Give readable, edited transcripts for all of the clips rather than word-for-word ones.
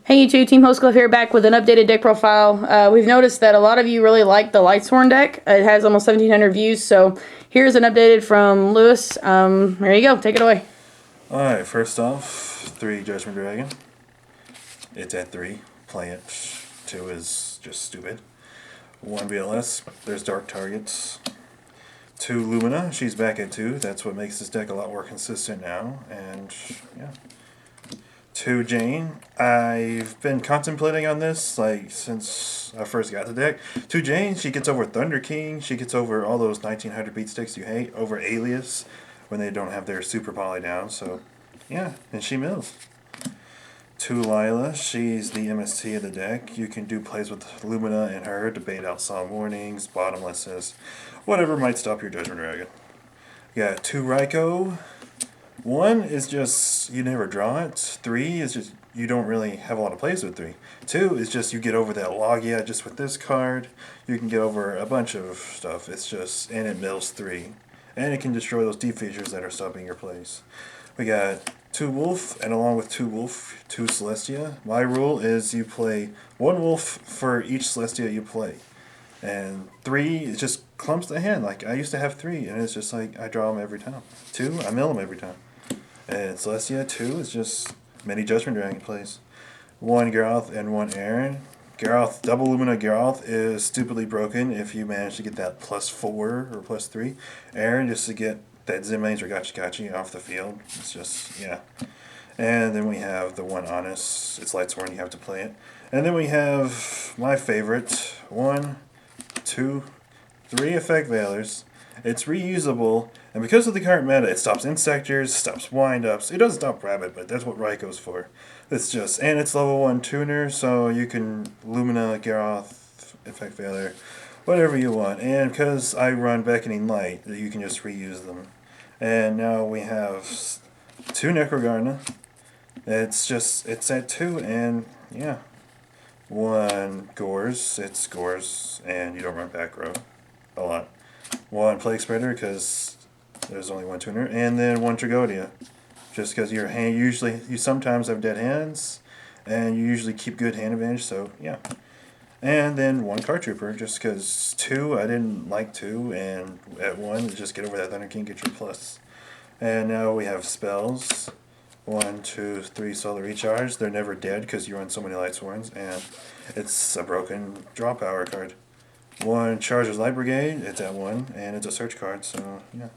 Hey YouTube, TeamHostClub here, back with an updated deck profile. We've noticed that a lot of you really like the Lightsworn deck. It has almost 1,700 views, so here's an updated from Lewis. There you go, take it away. Alright, first off, 3 Judgment Dragon. It's at 3. Play it. 2 is just stupid. 1 BLS, there's dark targets. 2 Lumina, she's back at 2. That's what makes this deck a lot more consistent now. And yeah. 2 Jane. I've been contemplating on this like since I first got the deck. 2 Jane, she gets over Thunder King, she gets over all those 1900 beat sticks you hate, over Alias when they don't have their super poly down, so yeah, and she mills. 2 Lila, she's the MST of the deck. You can do plays with Lumina and her to bait out Solemn Warnings, Bottomlesses, whatever might stop your Judgment Dragon. You got 2 Raikou. 1 is just, you never draw it. 3 is just, you don't really have a lot of plays with 3. 2 is just, you get over that Logia just with this card. You can get over a bunch of stuff. It's just, and it mills 3. And it can destroy those deep features that are stopping your plays. We got 2 Wolf, and along with 2 Wolf, 2 Celestia. My rule is you play 1 Wolf for each Celestia you play. And 3, it just clumps the hand. Like, I used to have 3, and it's just like, I draw them every time. 2, I mill them every time. And Celestia 2 is just many Judgment Dragon plays. 1 Geralth and 1 Aaron. Geralth, double Lumina Geralth is stupidly broken if you manage to get that +4 or +3. Aaron, just to get that Zim-Mains or Gachi off the field. It's just, yeah. And then we have the 1 Honest. It's Lightsworn, you have to play it. And then we have my favorite. 1, 2, 3 Effect Veilers. It's reusable, and because of the current meta, it stops Insectors, stops Wind-Ups. It doesn't stop Rabbit, but that's what Raikou's for. It's just, and it's level 1 tuner, so you can Lumina, Geralth, Effect Veiler, whatever you want. And because I run Beckoning Light, you can just reuse them. And now we have 2 Necrogarna. It's just, it's at 2, and yeah. 1 Gores, it's Gores, and you don't run back row a lot. 1 Plague Spreader, because there's only 1 tuner, and then 1 Tragodia. Just because your hand usually, you sometimes have dead hands, and you usually keep good hand advantage, so yeah. And then 1 Card Trooper, just because 2, I didn't like 2, and at 1, just get over that Thunder King, get your plus. And now we have spells. 1, 2, 3 Solar Recharge. They're never dead because you run so many Lightsworns, and it's a broken draw power card. 1 Charger's Light Brigade, it's at 1, and it's a search card, so yeah.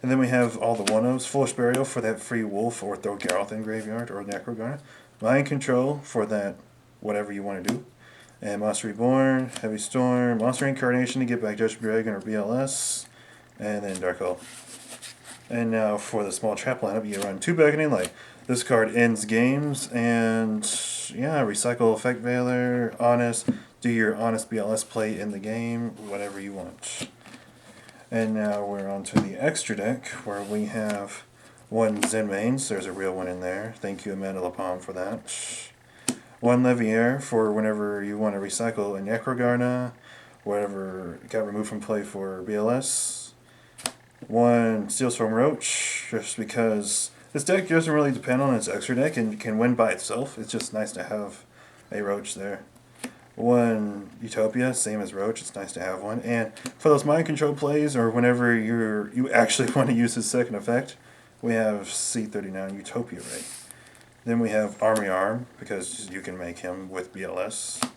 And then we have all the 1-ofs, Foolish Burial for that free Wolf, or throw Geralth in Graveyard, or Necrogarna. Mind Control for that whatever you want to do. And Monster Reborn, Heavy Storm, Monster Incarnation to get back Judgment Dragon or BLS, and then Dark Hole. And now for the small trap lineup, you run 2 Beckoning Light. This card ends games, and yeah, recycle Effect Veiler, Honest, do your Honest BLS play in the game, whatever you want. And now we're on to the extra deck, where we have 1 Zen-Mains, there's a real one in there, thank you Amanda LaPalme for that. 1 Leviair for whenever you want to recycle a Necrogarna, whatever got removed from play for BLS. 1 Steelstorm Roach, just because this deck doesn't really depend on its extra deck and can win by itself. It's just nice to have a Roach there. 1 Utopia, same as Roach, it's nice to have one. And for those mind control plays, or whenever you actually want to use his second effect, we have C39 Utopia Ray. Then we have Army Arm, because you can make him with BLS.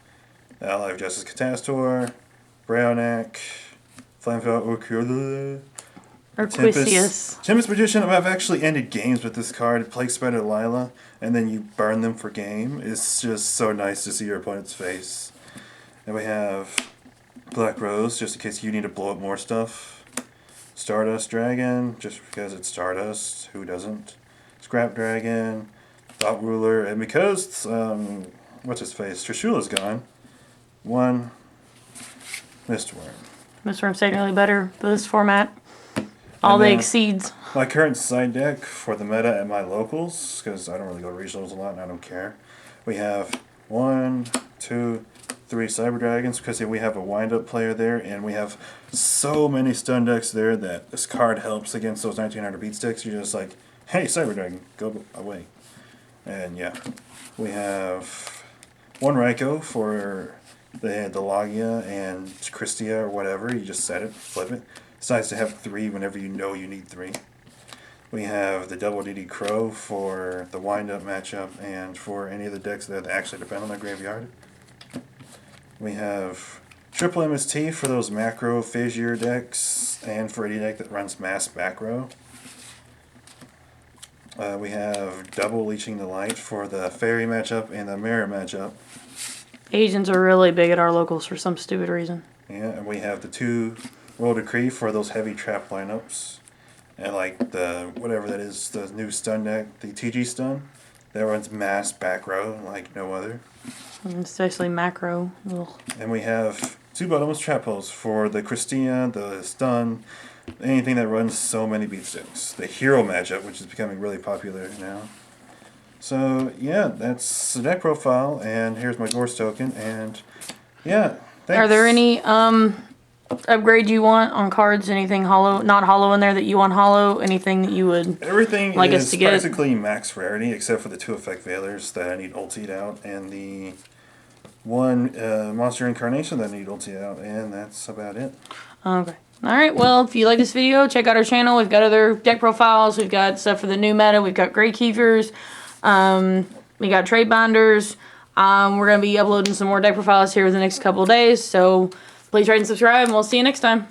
Ally of Justice Catastor, Brownac, Flamethrower Urkula, Tempest Magician. I've actually ended games with this card, Plague Spreader Lila, and then you burn them for game. It's just so nice to see your opponent's face. And we have Black Rose, just in case you need to blow up more stuff. Stardust Dragon, just because it's Stardust, who doesn't? Scrap Dragon, Thought Ruler, and because, what's his face, Trishula's gone, 1 Mistworm. Mistworm's technically better for this format. All the exceeds. My current side deck for the meta at my locals, because I don't really go to regionals a lot and I don't care. We have 1, 2, 3 Cyber Dragons, because we have a wind-up player there, and we have so many stun decks there that this card helps against those 1900 beat sticks. You're just like, hey, Cyber Dragon, go away. And yeah, we have one Raikou for the Logia and Christia or whatever. You just set it, flip it. It's nice to have 3 whenever you know you need 3. We have the double DD Crow for the wind-up matchup and for any of the decks that actually depend on their graveyard. We have triple MST for those macro Phasier decks and for any deck that runs mass back row. We have double Leeching the Light for the Fairy matchup and the Mirror matchup. Asians are really big at our locals for some stupid reason. Yeah, and we have the 2 World Decree for those heavy trap lineups. And like the, whatever that is, the new stun deck, the TG stun, that runs mass back row like no other. Especially macro. Ugh. And we have 2 bottomless trap holes for the Christina, the stun, anything that runs so many beat sticks. The hero matchup, which is becoming really popular now. So yeah, that's the deck profile, and here's my Gorse token, and yeah, thanks. Are there any upgrade you want on cards? Anything hollow, not hollow in there that you want hollow? Anything that you would Everything like us is to get? practically max rarity, except for the 2 effect veilers that I need ultied out, and the 1 monster incarnation that I need ultied out, and that's about it. Okay. Alright, well, if you like this video, check out our channel. We've got other deck profiles. We've got stuff for the new meta. We've got Grey Keepers. We got trade binders. We're going to be uploading some more deck profiles here in the next couple of days. So please rate and subscribe, and we'll see you next time.